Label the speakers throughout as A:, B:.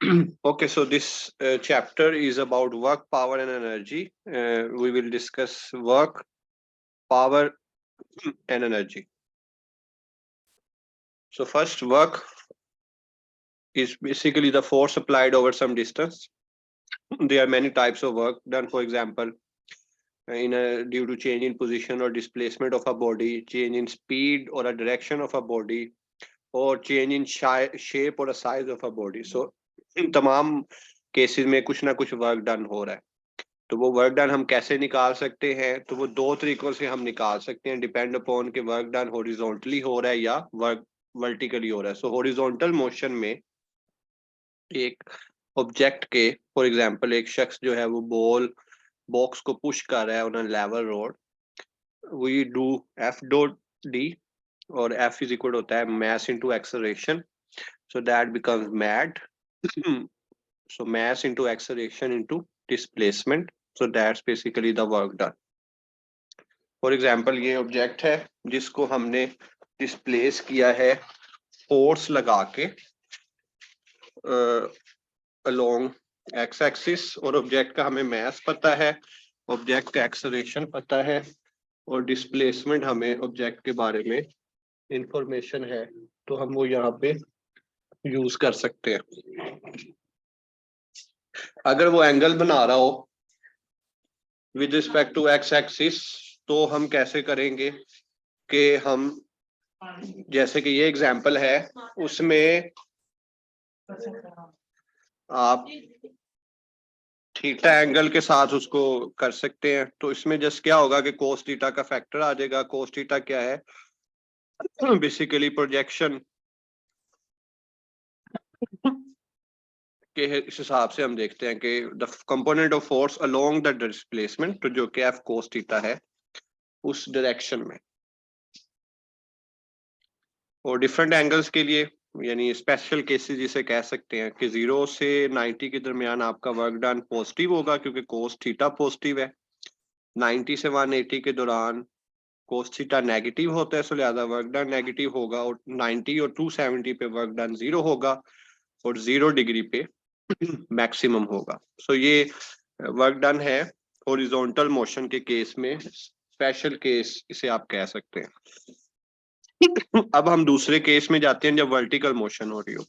A: Okay, so this chapter is about work, power, and energy. We will discuss work, power, and energy. So, first, work is basically the force applied over some distance. There are many types of work done. For example, due to change in position or displacement of a body, change in speed or a direction of a body, or change in shape or a size of a body. So, इन तमाम cases में कुछ ना कुछ work done हो रहा है. तो वो वर्क डन हम कैसे निकाल सकते हैं? तो वो दो तरीकों से हम निकाल सकते हैं, डिपेंड अपॉन कि वर्क डन हॉरिजॉन्टली हो रहा है या वर्क वर्टिकली हो रहा है. सो हॉरिजॉन्टल मोशन में एक ऑब्जेक्ट के, फॉर एग्जांपल एक शख्स जो है वो बॉक्स को पुश कर रहा है on a level road, we do F dot D, और एफ इज इक्वल होता है mass into acceleration, so that becomes MAD. So mass into acceleration into displacement, so that's basically the work done. For example ये object है जिसको हमने displace किया है force लगा के अलोंग एक्स एक्सिस, और ऑब्जेक्ट का हमें मास पता है, ऑब्जेक्ट का एक्सेलरेशन पता है, और डिस्प्लेसमेंट हमें ऑब्जेक्ट के बारे में इंफॉर्मेशन है, तो हम वो यहाँ पे यूज कर सकते हैं. अगर वो एंगल बना रहा हो with respect to X axis, तो हम कैसे करेंगे कि हम, जैसे कि ये एग्जांपल है, उसमें आप थीटा एंगल के साथ उसको कर सकते हैं. तो इसमें जस्ट क्या होगा कि कोस थीटा का फैक्टर आ जाएगा. कोस थीटा क्या है? बेसिकली प्रोजेक्शन के इस हिसाब से हम देखते हैं कि the component of force along the displacement, तो जो कि एफ कोस थीटा है उस डायरेक्शन में. और डिफरेंट एंगल्स के लिए, यानी स्पेशल केसेस जिसे कह सकते हैं कि 0 से 90 के दरमियान आपका वर्क डन पॉजिटिव होगा क्योंकि कोस थीटा पॉजिटिव है. 90 से 180 के दौरान कोस थीटा नेगेटिव होता है, सो लिहाजा वर्क डन नेगेटिव होगा. और 90 और 270 पे वर्क डन 0 होगा, और 0 डिग्री पे मैक्सिमम होगा. सो ये वर्क डन है हॉरिजॉन्टल मोशन के केस में, स्पेशल केस इसे आप कह सकते हैं. अब हम दूसरे केस में जाते हैं जब वर्टिकल मोशन हो रही हो.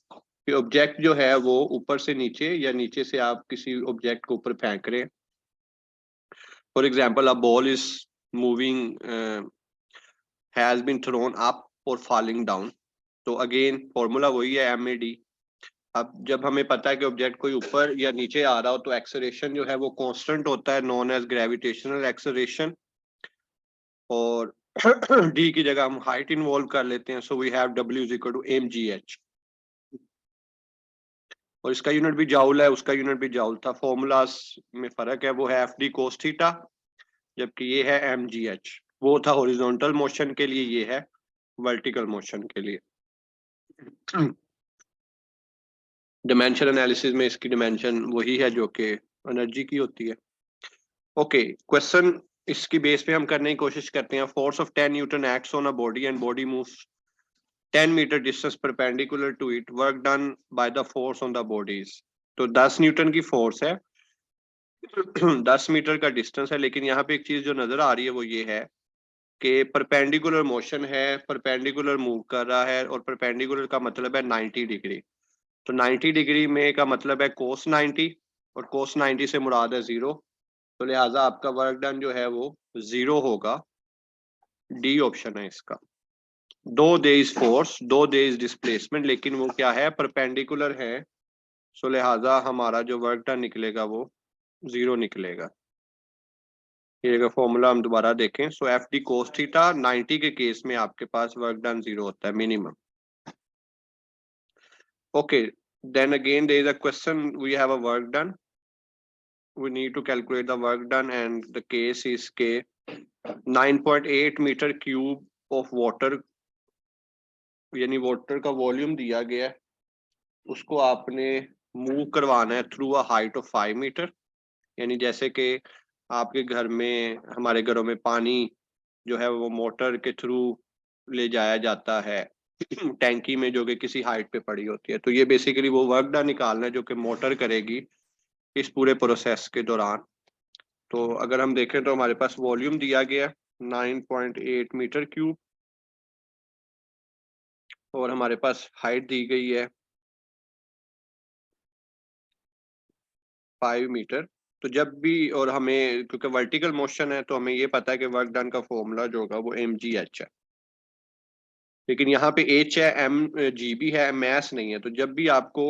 A: ऑब्जेक्ट जो है वो ऊपर से नीचे या नीचे से आप किसी ऑब्जेक्ट को ऊपर फेंक रहे हैं. For example a ball is moving, has been thrown up और फॉलिंग डाउन. तो अगेन फॉर्मूला वही है MAD. अब जब हमें पता है कि ऑब्जेक्ट कोई ऊपर या नीचे आ रहा हो तो एक्सेलरेशन जो है वो कांस्टेंट होता है, नॉन एज ग्रेविटेशनल एक्सेलरेशन, और डी की जगह हम हाइट इन्वॉल्व कर लेते हैं. So we have W is equal to mgh, और इसका यूनिट भी जाउल है, उसका यूनिट भी जाउल था. फॉर्मूलास में फर्क है, वो है FD cos थीटा, जबकि ये है mgh. वो था हॉरिजॉन्टल मोशन के लिए, ये है वर्टिकल मोशन के लिए. डिमेंशन एनालिसिस में इसकी डिमेंशन वही है जो कि एनर्जी की होती है. ओके, क्वेश्चन इसकी बेस पे हम करने की कोशिश करते हैं. Force of 10 newton acts on a body and body moves 10 meter distance perpendicular to it. Work done by the force on the bodies. तो 10 न्यूटन की फोर्स है, 10 मीटर का डिस्टेंस है, लेकिन यहाँ पे एक चीज जो नजर आ रही है वो ये है कि परपेंडिकुलर मोशन है, परपेंडिकुलर मूव कर रहा है, और परपेंडिकुलर का मतलब है 90 डिग्री. तो 90 डिग्री में का मतलब है कोस 90, और कोस 90 से मुराद है 0. तो लिहाजा आपका वर्क डन जो है वो 0 होगा. डी ऑप्शन है इसका. दो दे इज फोर्स, दो दे इज डिस्प्लेसमेंट, लेकिन वो क्या है? परपेंडिकुलर है. सो लिहाजा हमारा जो वर्क डन निकलेगा वो 0 निकलेगा. ये फॉर्मूला हम दोबारा देखें. सो FD cos थीटा 90 के केस में आपके पास वर्क डन 0 होता है minimum. Okay, then again there is a question, we have a work done, we need to calculate the work done, and the case is के 9.8 meter cube of water, यानी water का volume दिया गया है, उसको आपने मूव करवाना है through a height of 5 meter. यानी जैसे कि आपके घर में, हमारे घरों में पानी जो है वो मोटर के थ्रू ले जाया जाता है टैंकी में जो कि किसी हाइट पे पड़ी होती है। तो ये बेसिकली वो वर्क डन निकालना है जो कि मोटर करेगी इस पूरे प्रोसेस के दौरान। तो अगर हम देखें तो हमारे पास वॉल्यूम दिया गया 9.8 मीटर क्यूब और हमारे पास हाइट दी गई है 5 मीटर। तो जब भी, और हमें क्योंकि वर्टिकल मोशन है तो हमें ये पता है कि वर्क डन का फॉर्मूला जो होगा वो mgh है, लेकिन यहाँ पे h है, m g भी है, मैस नहीं है। तो जब भी आपको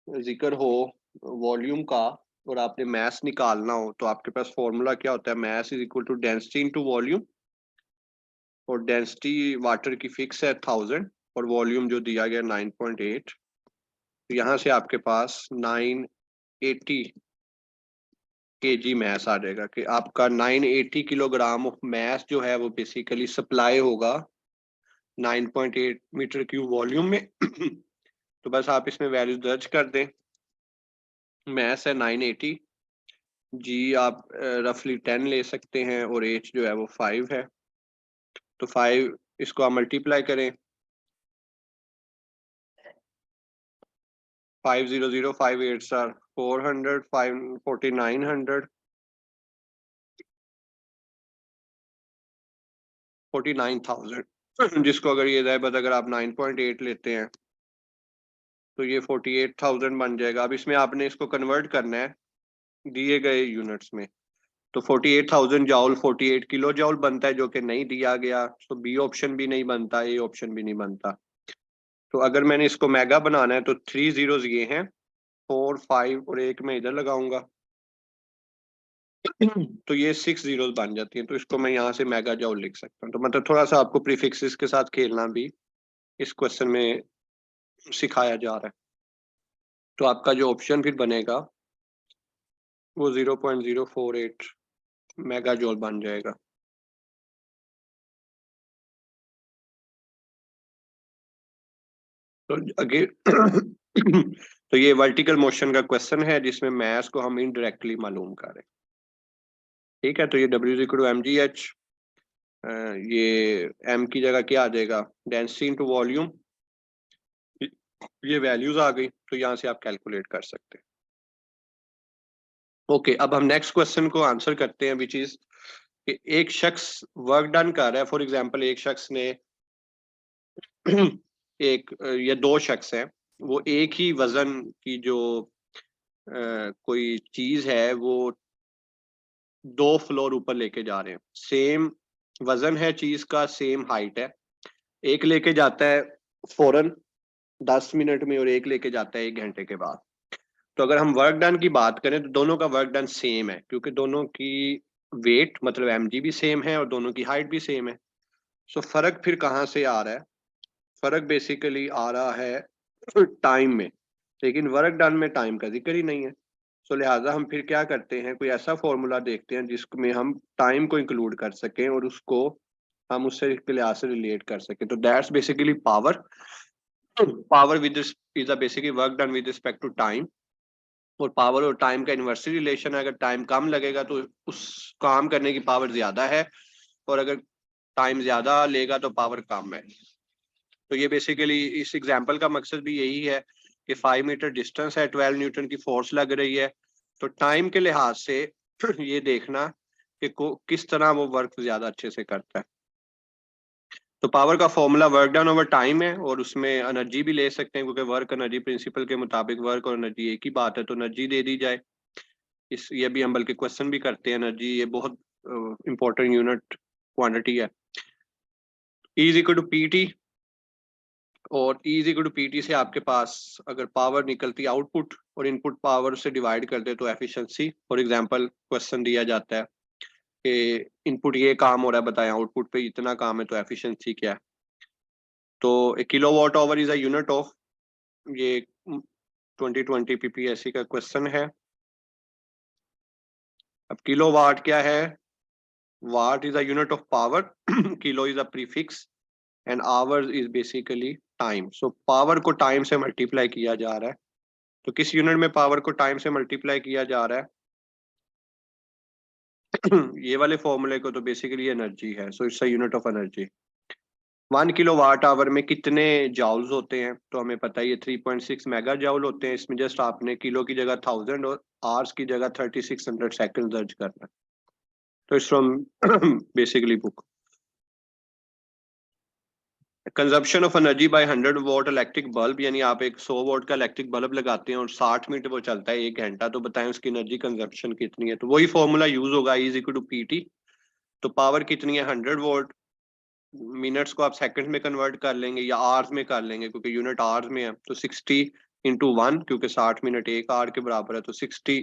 A: जिक्र हो वॉल्यूम का और आपने मैस निकालना हो तो आपके पास फॉर्मूला क्या होता है, mass is equal to density into volume, और डेंसिटी वाटर की फिक्स है 1000 और वॉल्यूम जो दिया गया 9.8। तो यहाँ से आपके पास 980 kg मैस आ जाएगा कि आपका 980 किलोग्राम ऑफ मैस जो है वो बेसिकली सप्लाई होगा 9.8 मीटर क्यूब वॉल्यूम में। तो बस आप इसमें वैल्यू दर्ज कर दें। मैस है 980, जी आप रफली 10 ले सकते हैं और एच जो है वो 5 है। तो 5 इसको आप मल्टीप्लाई करें, 500 5 8 आर 400 5 4900 49,000 जिसको अगर ये बस अगर आप 9.8 लेते हैं तो ये 48,000 बन जाएगा। अब इसमें आपने इसको कन्वर्ट करना है दिए गए यूनिट्स में। तो 48,000 जाउल 48 किलो जाउल बनता है, जो कि नहीं दिया गया। तो बी ऑप्शन भी नहीं बनता, ए ऑप्शन भी नहीं बनता। तो अगर मैंने इसको मेगा बनाना है तो 3 जीरोज ये हैं, 4 5 और एक मैं इधर लगाऊंगा तो ये 6 जीरोज बन जाती हैं। तो इसको मैं यहाँ से मेगा जाउल लिख सकता हूँ। तो मतलब थोड़ा सा आपको प्रीफिक्सेस के साथ खेलना भी इस क्वेश्चन में सिखाया जा रहा है। तो आपका जो ऑप्शन फिर बनेगा वो 0.048 मेगा जॉल बन जाएगा। तो अगे तो ये वर्टिकल मोशन का क्वेश्चन है जिसमें मैस को हम इनडायरेक्टली मालूम कर रहे हैं। ठीक है, तो ये W is equal to mgh, ये m की जगह क्या आ जाएगा, डेंसिटी इनटू वॉल्यूम। ये वैल्यूज आ गई तो यहाँ से आप कैलकुलेट कर सकते हैं। ओके, अब हम नेक्स्ट क्वेश्चन को आंसर करते हैं, विच इज एक शख्स वर्क डन कर रहा है। फॉर एग्जांपल एक शख्स ने एक या दो शख्स हैं, वो एक ही वजन की जो कोई चीज है वो 2 फ्लोर ऊपर लेके जा रहे हैं। सेम वजन है चीज का, सेम हाइट है। एक लेके जाता है फौरन 10 मिनट में और एक लेके जाता है 1 घंटे के बाद। तो अगर हम वर्क डन की बात करें तो दोनों का वर्क डन सेम है, क्योंकि दोनों की वेट मतलब mg भी सेम है और दोनों की हाइट भी सेम है। सो फर्क फिर कहाँ से आ रहा है, फर्क बेसिकली आ रहा है टाइम में, लेकिन वर्क डन में टाइम का जिक्र ही नहीं है। सो लिहाजा हम फिर क्या करते हैं, कोई ऐसा फॉर्मूला देखते हैं जिसमें हम टाइम को इंक्लूड कर सकें और उसको हम उससे के लिहाज से रिलेट कर सकें। तो that's basically power. Power with is a basically work done with respect to time, और पावर और टाइम का इन्वर्सली रिलेशन है। अगर टाइम कम लगेगा तो उस काम करने की पावर ज्यादा है, और अगर टाइम ज्यादा लेगा तो पावर कम है। तो ये बेसिकली इस एग्जांपल का मकसद भी यही है कि 5 मीटर डिस्टेंस है, 12 न्यूटन की फोर्स लग रही है। तो टाइम के लिहाज से ये देखना कि किस तरह वो वर्क ज्यादा अच्छे से करता है। तो पावर का formula work done over time है, और उसमें एनर्जी भी ले सकते हैं, क्योंकि वर्क एनर्जी प्रिंसिपल के मुताबिक वर्क और एनर्जी एक ही बात है। तो एनर्जी दे दी जाए, इस ये भी हम बल्कि क्वेश्चन भी करते हैं। एनर्जी ये बहुत इंपॉर्टेंट यूनिट क्वांटिटी है। E is equal to P, और E is equal to P से आपके पास अगर पावर निकलती है आउटपुट और इनपुट पावर से डिवाइड कर दे तो एफिशिएंसी। फॉर एग्जांपल क्वेश्चन दिया जाता है कि इनपुट ये काम हो रहा है, बताएं आउटपुट पे इतना काम है, तो एफिशिएंसी क्या है। तो kilo watt hour is a unit of, ये 2020 पीपीएससी का क्वेश्चन है। अब किलो वाट क्या है, what is a unit of power, kilo is a prefix and hours is basically time. So power को टाइम से मल्टीप्लाई किया जा रहा है। तो किस यूनिट में पावर को टाइम से मल्टीप्लाई किया जा रहा है, ये वाले फॉर्मूले को तो बेसिकली एनर्जी है। So it's a unit of energy. 1 kilowatt hour में कितने जाउल्स होते हैं, तो हमें पता है ये 3.6 मेगा जाउल होते हैं। इसमें जस्ट आपने किलो की जगह 1000 और आवर्स की जगह 3600 सेकंड दर्ज करना है। तो it's from basically book. Consumption of energy by 100 volt electric bulb, यानी आप एक 100 वोल्ट का इलेक्ट्रिक बल्ब लगाते हैं और 60 मिनट वो चलता है, 1 घंटा, तो बताएं उसकी एनर्जी कंजप्शन कितनी है। तो वही फॉर्मूला यूज होगा, E is equal to PT. तो पावर कितनी है 100 वोल्ट, मिनट्स को आप सेकंड में कन्वर्ट कर लेंगे या आवर्स में कर लेंगे क्योंकि यूनिट आवर्स में है, तो 60 इंटू 1, क्योंकि 60 मिनट 1 आवर के बराबर है, तो 60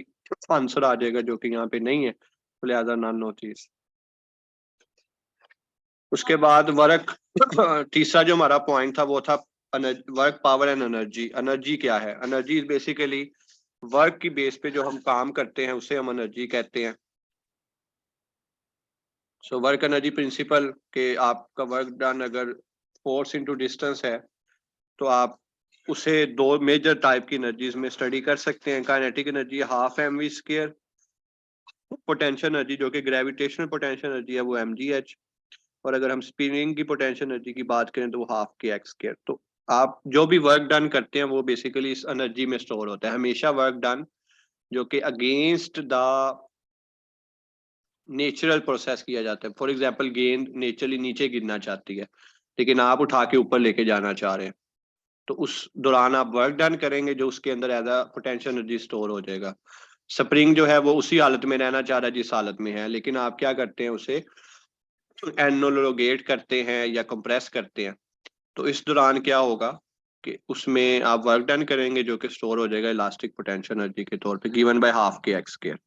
A: आंसर आ जाएगा, जो कि यहाँ पे नहीं है, तो लिहाजा नन नो चीज। उसके बाद वर्क तीसरा जो हमारा पॉइंट था वो था work, power and energy. Energy क्या है? एनर्जी इज बेसिकली वर्क की बेस पे जो हम काम करते हैं उसे हम एनर्जी कहते हैं। सो वर्क एनर्जी प्रिंसिपल के आपका वर्क डन अगर फोर्स इंटू डिस्टेंस है तो आप उसे दो मेजर टाइप की एनर्जीज में स्टडी कर सकते हैं। Kinetic energy half M V square, potential energy जो कि ग्रेविटेशनल पोटेंशियल एनर्जी है वो mgh, और अगर हम स्पिनिंग की पोटेंशियल एनर्जी की बात करें तो वो हाफ के एक्स स्क्वायर। तो आप जो भी वर्क डन करते हैं वो बेसिकली इस एनर्जी में स्टोर होता है। हमेशा वर्क डन जो कि अगेंस्ट द नेचुरल प्रोसेस किया जाता है। फॉर एग्जांपल गेंद नेचुरली नीचे गिरना चाहती है लेकिन आप उठा के ऊपर लेके जाना चाह रहे हैं, तो उस दौरान आप वर्क डन करेंगे जो उसके अंदर as a potential energy store हो जाएगा। स्प्रिंग जो है वो उसी हालत में रहना चाह रहा है जिस हालत में है, लेकिन आप क्या करते हैं उसे एनोलोगेट करते हैं या कंप्रेस करते हैं, तो इस दौरान क्या होगा कि उसमें आप वर्क डन करेंगे जो कि स्टोर हो जाएगा इलास्टिक पोटेंशियल एनर्जी के तौर पे, given by half K X square.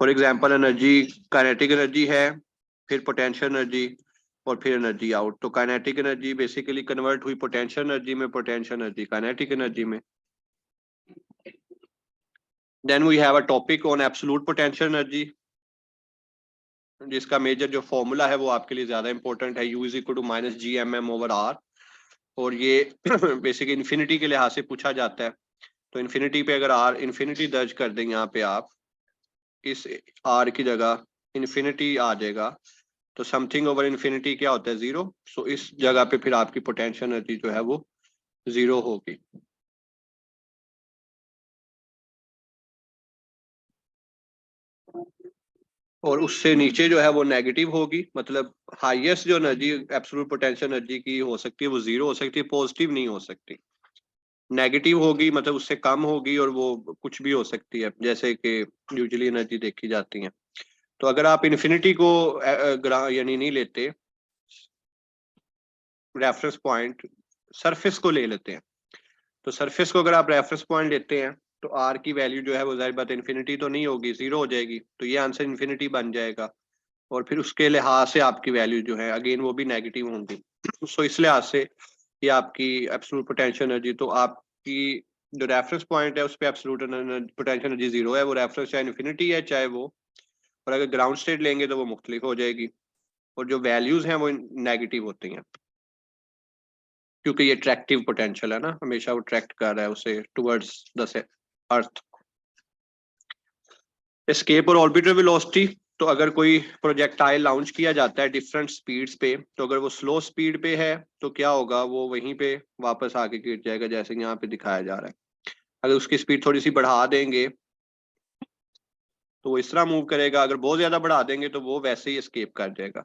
A: For example energy kinetic energy है, फिर पोटेंशियल एनर्जी, और फिर एनर्जी आउट। तो काइनेटिक एनर्जी बेसिकली कन्वर्ट हुई पोटेंशियल एनर्जी में, पोटेंशियल एनर्जी काइनेटिक एनर्जी में। Then we have a topic on absolute potential energy, जिसका major जो फॉर्मूला है वो आपके लिए ज्यादा इंपॉर्टेंट है, U is equal to minus G M M over R, और ये बेसिक इन्फिनिटी के लिहाज से पूछा जाता है। तो इन्फिनिटी पे अगर आर इन्फिनिटी दर्ज कर दें यहाँ पे आप, इस आर की जगह इन्फिनिटी आ जाएगा, तो समथिंग ओवर इन्फिनिटी क्या होता है? जीरो। सो इस जगह पे फिर आपकी पोटेंशियल एनर्जी जो है वो जीरो होगी। और उससे नीचे जो है वो नेगेटिव होगी, मतलब हाईएस्ट जो एनर्जी एब्सोल्यूट पोटेंशियल एनर्जी की हो सकती है वो जीरो हो सकती है, पॉजिटिव नहीं हो सकती। नेगेटिव होगी मतलब उससे कम होगी, और वो कुछ भी हो सकती है जैसे कि यूजुअली एनर्जी देखी जाती है। तो अगर आप इन्फिनिटी को यानी नहीं लेते रेफरेंस पॉइंट, सरफेस को ले लेते हैं, तो सरफेस को अगर आप रेफरेंस पॉइंट लेते हैं तो आर की वैल्यू जो है वो जाहिर बात इन्फिनिटी तो नहीं होगी, जीरो हो जाएगी, तो ये आंसर इन्फिनिटी बन जाएगा। और फिर उसके लिहाज से आपकी वैल्यू जो है अगेन वो भी नेगेटिव होंगी। सो इस लिहाज से ये आपकी एब्सोल्यूट पोटेंशियल एनर्जी, तो आपकी जो रेफरेंस पॉइंट है उस पर एब्सोल्यूट पोटेंशियल एनर्जी जीरो है, वो रेफरेंस चाहे इन्फिनिटी है चाहे वो, और अगर ग्राउंड स्टेट लेंगे तो वो मुख्तलिफ हो जाएगी, और जो वैल्यूज हैं वो नेगेटिव होती हैं क्योंकि ये ट्रैक्टिव पोटेंशियल है ना, हमेशा वो ट्रैक्ट कर रहा है उसे टुवर्ड्स द अर्थ। एस्केप और ऑर्बिटर वेलोसिटी, तो अगर कोई प्रोजेक्टाइल लॉन्च किया जाता है डिफरेंट स्पीड्स पे, तो अगर वो स्लो स्पीड पे है तो क्या होगा, वो वहीं पे वापस आके गिर जाएगा जैसे यहाँ पे दिखाया जा रहा है। अगर उसकी स्पीड थोड़ी सी बढ़ा देंगे तो वो इस तरह मूव करेगा, अगर बहुत ज्यादा बढ़ा देंगे तो वो वैसे ही एस्केप कर जाएगा।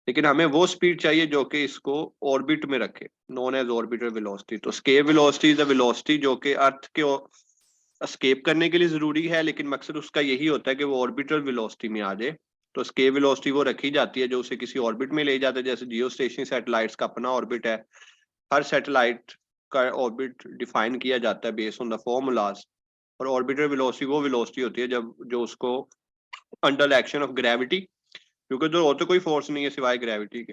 A: लेकिन हमें वो स्पीड चाहिए जो कि इसको ऑर्बिट में रखे, नोन एज ऑर्बिटर वेलोसिटी। तो escape velocity is the velocity जो कि अर्थ के एस्केप करने के लिए जरूरी है, लेकिन मकसद उसका यही होता है कि वो ऑर्बिटल वेलोसिटी में आ जाए। तो स्केप वेलोसिटी वो रखी जाती है जो उसे किसी ऑर्बिट में ले जाता है, जैसे जियो स्टेशनरी सैटेलाइट्स का अपना ऑर्बिट है। हर सैटेलाइट का ऑर्बिट डिफाइन किया जाता है बेस्ड ऑन द फॉर्मूलाज, और ऑर्बिटल वेलोसिटी वो वेलोसिटी होती है जब जो उसको अंडर एक्शन ऑफ ग्रेविटी, क्योंकि जो और तो कोई फोर्स नहीं है सिवाय ग्रेविटी के।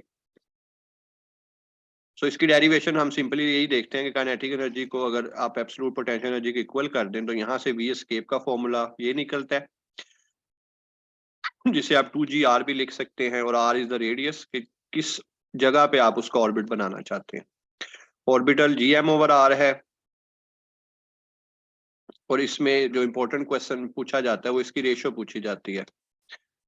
A: सो इसकी डेरिवेशन हम सिंपली यही देखते हैं कि काइनेटिक एनर्जी को अगर आप एब्सोल्यूट पोटेंशियल एनर्जी के इक्वल कर दें तो यहाँ से वी एस्केप का फॉर्मूला ये निकलता है, जिसे आप 2g r भी लिख सकते हैं, और r इज द रेडियस कि किस जगह पे आप उसका ऑर्बिट बनाना चाहते हैं। ऑर्बिटल gm ओवर r है, और इसमें जो इंपॉर्टेंट क्वेश्चन पूछा जाता है वो इसकी रेशियो पूछी जाती है।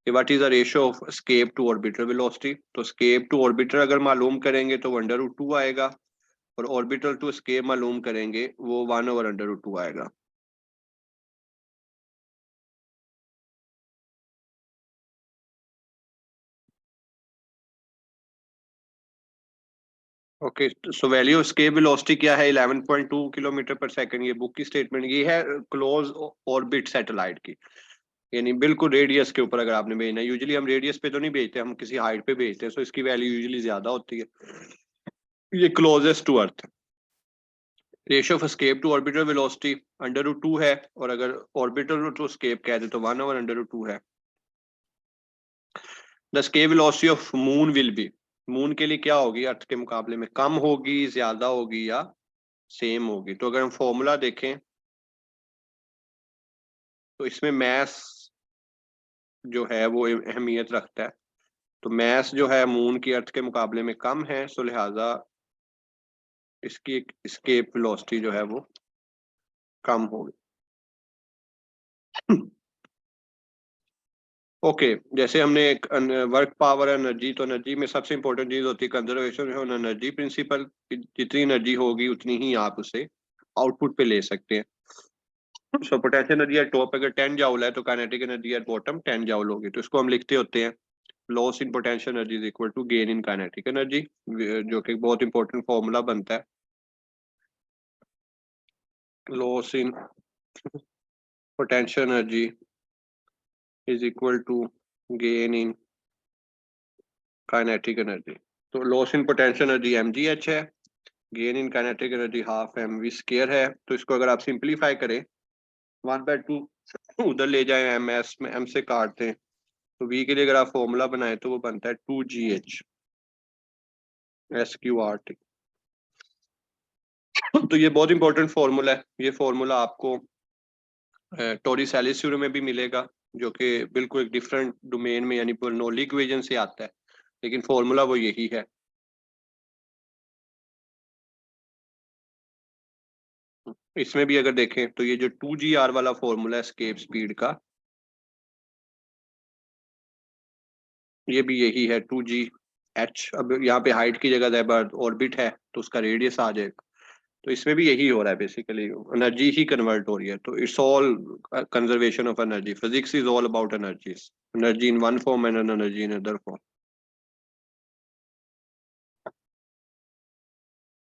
A: What is the ratio of escape to orbital velocity. तो एस्केप टू ऑर्बिटल अगर मालूम करेंगे तो √2 आएगा, और ऑर्बिटल टू एस्केप मालूम करेंगे वो 1/√2 आएगा। Okay, so value of escape velocity क्या है? 11.2 किलोमीटर पर सेकंड। ये बुक की स्टेटमेंट ये है क्लोज ऑर्बिट सैटेलाइट की, यानी बिल्कुल रेडियस के ऊपर अगर आपने भेजना है। यूजुअली हम रेडियस पे तो नहीं भेजते, हम किसी हाइट पे भेजते हैं, सो इसकी वैल्यू यूजुअली ज्यादा होती है। ये closest to earth. Ratio of escape to orbital velocity √2 है, और अगर ऑर्बिटल टू एस्केप कह दे तो 1/√2 है। The escape velocity of moon will be, moon के लिए क्या होगी अर्थ के मुकाबले में? कम होगी, ज्यादा होगी, या सेम होगी? तो अगर हम फॉर्मूला देखें तो इसमें मैस जो है वो अहमियत रखता है। तो मैस जो है मून की अर्थ के मुकाबले में कम है, सो लिहाजा इसकी एस्केप वेलोसिटी जो है वो कम होगी। ओके, जैसे हमने एक वर्क पावर एनर्जी, तो एनर्जी में सबसे इंपॉर्टेंट चीज होती है कंजर्वेशन ऑफ एनर्जी प्रिंसिपल। जितनी एनर्जी होगी उतनी ही आप उसे आउटपुट पे ले सकते हैं। So potential energy at top अगर 10 जाउल है तो kinetic energy at bottom 10 joule होगी। तो इसको हम लिखते होते हैं loss in potential energy is equal to gain in kinetic energy, जो कि बहुत इंपॉर्टेंट फॉर्मूला बनता है। Loss in potential energy is equal to gain in kinetic energy. तो loss in potential energy mgh है, gain in kinetic energy half mv² है। तो इसको अगर आप सिंप्लीफाई करें 1/2 उधर ले जाए, ms में m से काटते हैं, तो v के लिए अगर आप फॉर्मूला बनाए तो वो बनता है 2gh sqrt। तो ये बहुत इंपॉर्टेंट फॉर्मूला है। ये फॉर्मूला आपको टोरिसेलिस थ्योरम में भी मिलेगा, जो कि बिल्कुल एक डिफरेंट डोमेन में यानी बर्नौली इक्वेशन से आता है, लेकिन फॉर्मूला वो यही है। इसमें भी अगर देखें तो ये जो 2gr वाला फॉर्मूला है एस्केप स्पीड का, ये भी यही है 2gh। अब यहाँ पे हाइट की जगह ऑर्बिट है तो उसका रेडियस आ जाएगा। तो इसमें भी यही हो रहा है, बेसिकली एनर्जी ही कन्वर्ट हो रही है। तो it's all conservation of energy. Physics is all about energies, energy in one form and energy in other form.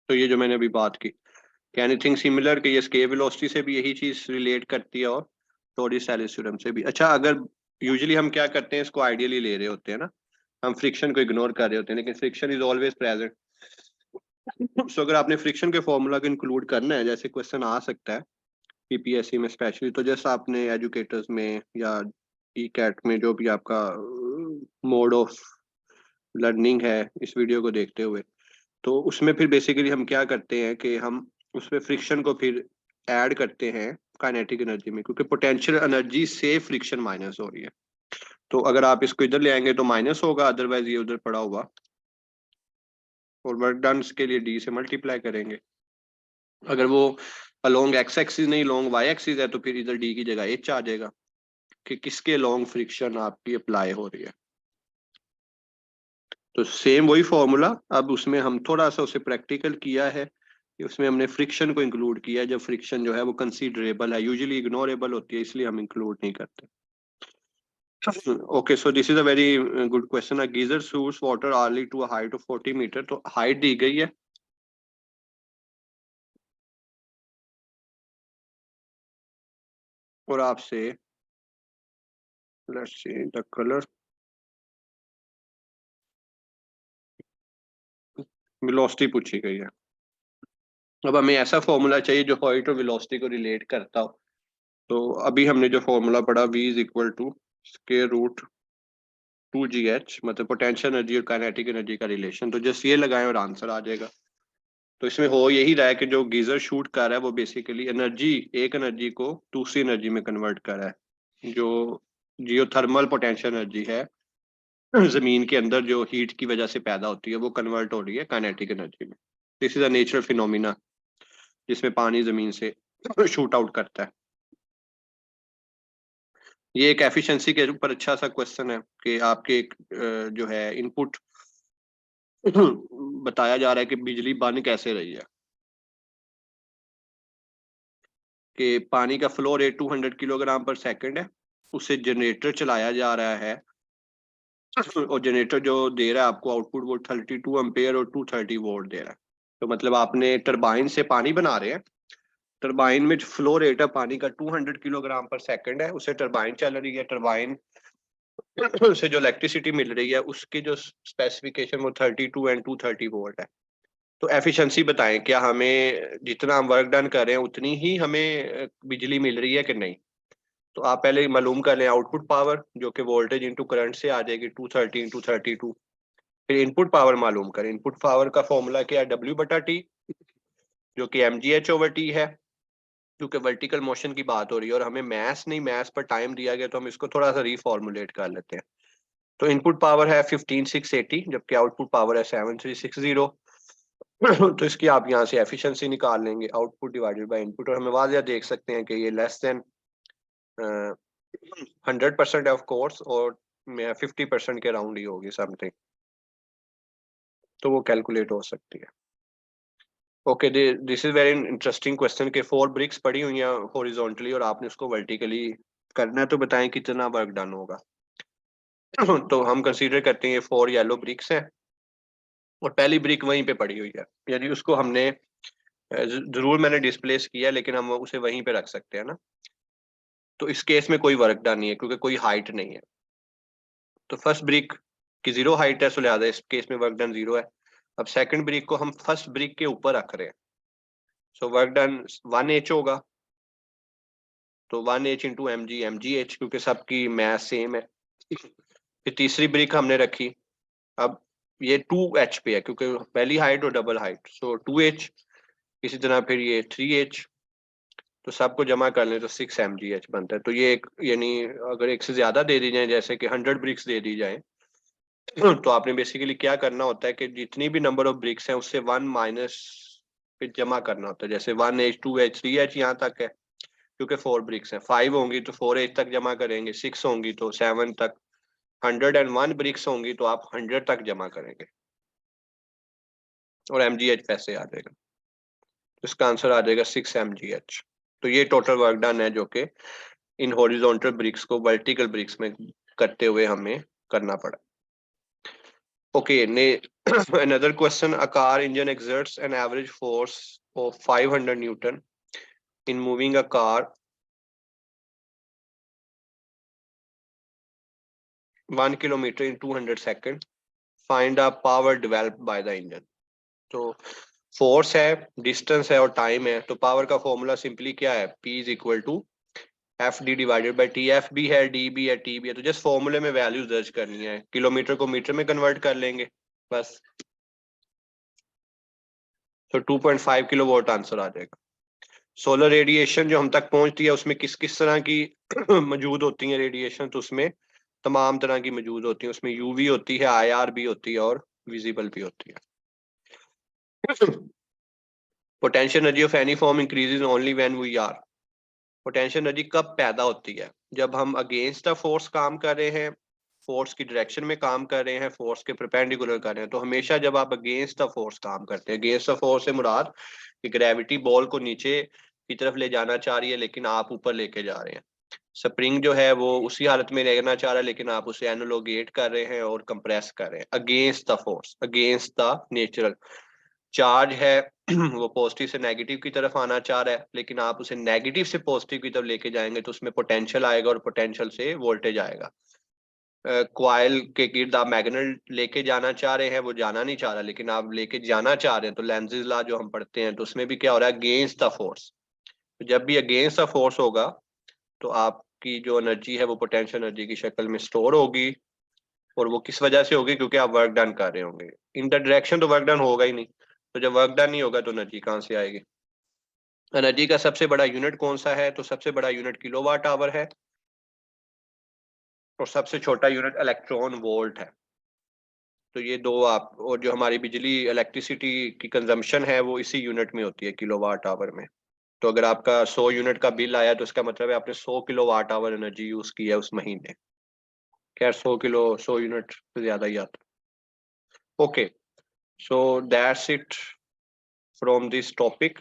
A: तो ये जो मैंने अभी बात की, क्या एनीथिंग सिमिलर कि ये स्केप वेलोसिटी से भी यही चीज रिलेट करती है, और टोरिसेलिस थ्योरम से भी। अच्छा, अगर यूजुअली हम क्या करते हैं, इसको आइडियली ले रहे होते हैं ना, हम फ्रिक्शन को इग्नोर कर रहे होते हैं, लेकिन फ्रिक्शन इज ऑलवेज प्रेजेंट। सो अगर आपने फ्रिक्शन के फॉर्मूला को इंक्लूड करना है, जैसे क्वेश्चन आ सकता है पीपीएससी में स्पेशली, तो जैसे आपने एजुकेटर्स में या ई कैट में जो भी आपका मोड ऑफ लर्निंग है इस वीडियो को देखते हुए, तो उसमें फिर बेसिकली हम क्या करते हैं कि हम उसमें फ्रिक्शन को फिर ऐड करते हैं काइनेटिक एनर्जी में, क्योंकि पोटेंशियल एनर्जी से फ्रिक्शन माइनस हो रही है। तो अगर आप इसको इधर ले आएंगे तो माइनस होगा, अदरवाइज ये उधर पड़ा हुआ, और वर्क डन के लिए डी से मल्टीप्लाई करेंगे। अगर वो अलोंग एक्स एक्सिस नहीं लॉन्ग वाई एक्सिस है तो फिर इधर डी की जगह एच आ जाएगा कि किसके लॉन्ग फ्रिक्शन आपकी अप्लाई हो रही है। तो सेम वही फॉर्मूला, अब उसमें हम थोड़ा सा उसे प्रैक्टिकल किया है कि उसमें हमने फ्रिक्शन को इंक्लूड किया है, जब फ्रिक्शन जो है वो कंसीडरेबल है। यूजुअली इग्नोरेबल होती है, इसलिए हम इंक्लूड नहीं करते। Okay, so this is a very good question. A geyser shoots water early to a height of 40 meter. तो हाइट दी गई है, और आपसे let's see the colour velocity पूछी गई है। अब हमें ऐसा फॉर्मूला चाहिए जो हाइट और वेलोसिटी को रिलेट करता हो। तो अभी हमने जो फॉर्मूला पढ़ा v is equal to √2gh, मतलब पोटेंशियल एनर्जी और काइनेटिक एनर्जी का रिलेशन। तो जस्ट ये लगाएं और आंसर आ जाएगा। तो इसमें हो यही रहा है कि जो गीजर शूट कर रहा है वो बेसिकली एनर्जी, एक एनर्जी को दूसरी एनर्जी में कन्वर्ट कर रहा है। जो जियोथर्मल पोटेंशियल एनर्जी है जमीन के अंदर जो हीट की वजह से पैदा होती है, वो कन्वर्ट हो रही है काइनेटिक एनर्जी में। This is a natural phenomena जिसमें पानी जमीन से शूट आउट करता है। ये एक एफिशिएंसी के ऊपर अच्छा सा क्वेश्चन है कि आपके जो है इनपुट बताया जा रहा है कि बिजली बन कैसे रही है, कि पानी का फ्लो रेट 200 किलोग्राम पर सेकंड है, उससे जनरेटर चलाया जा रहा है और जनरेटर जो दे रहा है आपको आउटपुट वो 32 एम्पेयर और 230 वोल्ट दे रहा है। तो मतलब आपने टरबाइन से पानी बना रहे हैं, टरबाइन में फ्लो रेट है पानी का 200 किलोग्राम पर सेकंड है, उससे टरबाइन चल रही है, टरबाइन से जो इलेक्ट्रिसिटी मिल रही है उसकी जो स्पेसिफिकेशन वो 32 एंड 230 वोल्ट है। तो एफिशिएंसी बताएं, क्या हमें जितना हम वर्क डन कर रहे हैं उतनी ही हमें बिजली मिल रही है कि नहीं। तो आप पहले मालूम कर लें आउटपुट पावर जो कि वोल्टेज इंटू करंट से आ जाएगी 230 इंटू 32। फिर इनपुट पावर मालूम करें, इनपुट पावर का फॉर्मूला क्या है, W/T, जो कि mgh/T है, क्योंकि वर्टिकल मोशन की बात हो रही है और हमें मैथ्स नहीं, मैथ्स पर टाइम दिया गया तो हम इसको थोड़ा सा रीफॉर्मुलेट कर लेते हैं। तो इनपुट पावर है 15680 जबकि आउटपुट पावर है 7360। तो इसकी आप यहाँ से एफिशिएंसी निकाल लेंगे, आउटपुट डिवाइडेड बाय इनपुट, और हमें वाज़िया देख सकते हैं कि ये लेस देन 100% ऑफ कोर्स और 50% के राउंड ही होगी समथिंग, तो वो कैलकुलेट हो सकती है। Okay, this is very interesting question के 4 ब्रिक्स पड़ी हुई हैं हॉरिजॉन्टली और आपने उसको वर्टिकली करना है, तो बताएं कितना वर्क डन होगा। तो हम कंसीडर करते हैं ये 4 येलो ब्रिक्स हैं और पहली ब्रिक वहीं पे पड़ी हुई है, यानी उसको हमने जरूर मैंने डिस्प्लेस किया लेकिन हम उसे वहीं पे रख सकते हैं ना। तो इस केस में कोई वर्क डन नहीं है क्योंकि कोई हाइट नहीं है। तो फर्स्ट ब्रिक की 0 हाइट है, सो लिहाजा इस केस में वर्क डन 0 है। अब सेकंड ब्रिक को हम फर्स्ट ब्रिक के ऊपर रख रहे हैं, सो वर्क डन 1h होगा। तो 1h इंटू mg क्योंकि सबकी मैथ सेम है। फिर तीसरी ब्रिक हमने रखी, अब ये 2h पे है क्योंकि पहली हाइट और डबल हाइट, सो 2h। इसी तरह फिर ये 3h, तो सबको जमा कर लें तो 6 mgh बनता है। तो ये एक, यानी अगर एक से ज्यादा दे दी जाए, जैसे कि 100 ब्रिक्स दे दी जाए, तो आपने बेसिकली क्या करना होता है कि जितनी भी नंबर ऑफ ब्रिक्स हैं उससे 1 माइनस फिर जमा करना होता है। जैसे 1h 2h 3h यहाँ तक है क्योंकि 4 ब्रिक्स हैं, 5 होंगी तो 4h तक जमा करेंगे, 6 होंगी तो 7 तक, 101 ब्रिक्स होंगी तो आप 100 तक जमा करेंगे और mgh पैसे आ जाएगा। तो इसका आंसर आ जाएगा 6 mgh। तो ये टोटल वर्क डन है जो कि इन हॉरिजॉन्टल ब्रिक्स को वर्टिकल ब्रिक्स में करते हुए हमें करना पड़ा। Okay, another question. A car engine exerts an average force of 500 Newton in moving a car 1 kilometer in 200 seconds. Find the power developed by the engine. तो force है, distance है और टाइम है, तो पावर का फॉर्मूला सिंपली क्या है, P is equal to F D divided by T. F भी है, डी भी है, टी भी है, तो जस्ट फॉर्मूले में वैल्यूज दर्ज करनी है, किलोमीटर को मीटर में कन्वर्ट कर लेंगे बस। तो 2.5 किलो वोट आंसर आ जाएगा। सोलर रेडिएशन जो हम तक पहुंचती है उसमें किस किस तरह की मौजूद होती है रेडिएशन, तो उसमें तमाम तरह की मौजूद होती है, उसमें यूवी होती है, आईआर भी होती है और विजिबल भी होती है। Potential energy of any form increases only when we are, potential energy कब पैदा होती है, जब हम अगेंस्ट द फोर्स काम कर रहे हैं, फोर्स की डायरेक्शन में काम कर रहे हैं, फोर्स के परपेंडिकुलर कर रहे हैं। तो हमेशा जब आप अगेंस्ट द फोर्स काम करते हैं, अगेंस्ट द फोर्स से मुराद कि ग्रेविटी बॉल को नीचे की तरफ ले जाना चाह रही है लेकिन आप ऊपर लेके जा रहे हैं, स्प्रिंग जो है वो उसी हालत में रहना चाह रहा है लेकिन आप उसे एनोलोगेट कर रहे हैं और कंप्रेस कर रहे हैं, against the force, against the natural charge है वो पॉजिटिव से नेगेटिव की तरफ आना चाह रहा है लेकिन आप उसे नेगेटिव से पॉजिटिव की तरफ लेके जाएंगे तो उसमें पोटेंशियल आएगा और पोटेंशियल से वोल्टेज आएगा। क्वाइल के गिर्द आप मैग्नेट लेके जाना चाह रहे हैं, वो जाना नहीं चाह रहा लेकिन आप लेके जाना चाह रहे हैं, तो लेंजेस लॉ जो हम पढ़ते हैं तो उसमें भी क्या हो रहा है, अगेंस्ट द फोर्स। तो जब भी अगेंस्ट द फोर्स होगा तो आपकी जो एनर्जी है वो पोटेंशियल एनर्जी की शक्ल में स्टोर होगी, और वो किस वजह से होगी, क्योंकि आप वर्क डन कर रहे होंगे इन द डायरेक्शन, तो वर्क डन होगा ही नहीं। तो जब वर्क डन नहीं होगा तो एनर्जी कहाँ से आएगी। एनर्जी का सबसे बड़ा यूनिट कौन सा है, तो सबसे बड़ा यूनिट किलोवाट आवर है और सबसे छोटा यूनिट इलेक्ट्रॉन वोल्ट है। तो ये दो आप, और जो हमारी बिजली इलेक्ट्रिसिटी की कंजम्पशन है वो इसी यूनिट में होती है, किलोवाट आवर में। तो अगर आपका 100 यूनिट का बिल आया तो इसका मतलब है आपने 100 किलोवाट आवर एनर्जी यूज की है उस महीने। खैर 100 यूनिट से ज्यादा ही आता। Okay, so that's it from this topic.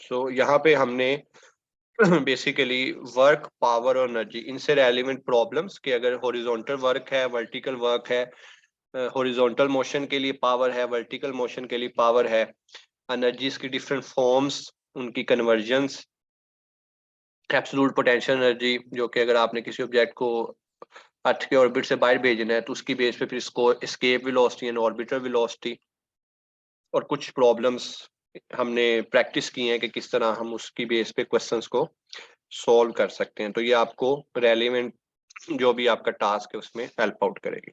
A: सो यहाँ पे हमने बेसिकली वर्क, पावर और एनर्जी, इनसे रेलिवेंट प्रॉब्लम्स कि अगर हॉरिजॉन्टल वर्क है, वर्टिकल वर्क है, हॉरिजॉन्टल मोशन के लिए पावर है, वर्टिकल मोशन के लिए पावर है, एनर्जीज की डिफरेंट फॉर्म्स, उनकी कन्वर्जन्स, एब्सोल्यूट पोटेंशियल एनर्जी जो कि अगर आपने किसी ऑब्जेक्ट को अर्थ के ऑर्बिट से बाहर भेजना है तो उसकी बेस पे फिर इसको escape velocity and orbital velocity, और कुछ प्रॉब्लम्स हमने प्रैक्टिस की हैं कि किस तरह हम उसकी बेस पे क्वेश्चंस को सॉल्व कर सकते हैं। तो ये आपको रेलिवेंट जो भी आपका टास्क है उसमें हेल्प आउट करेगी।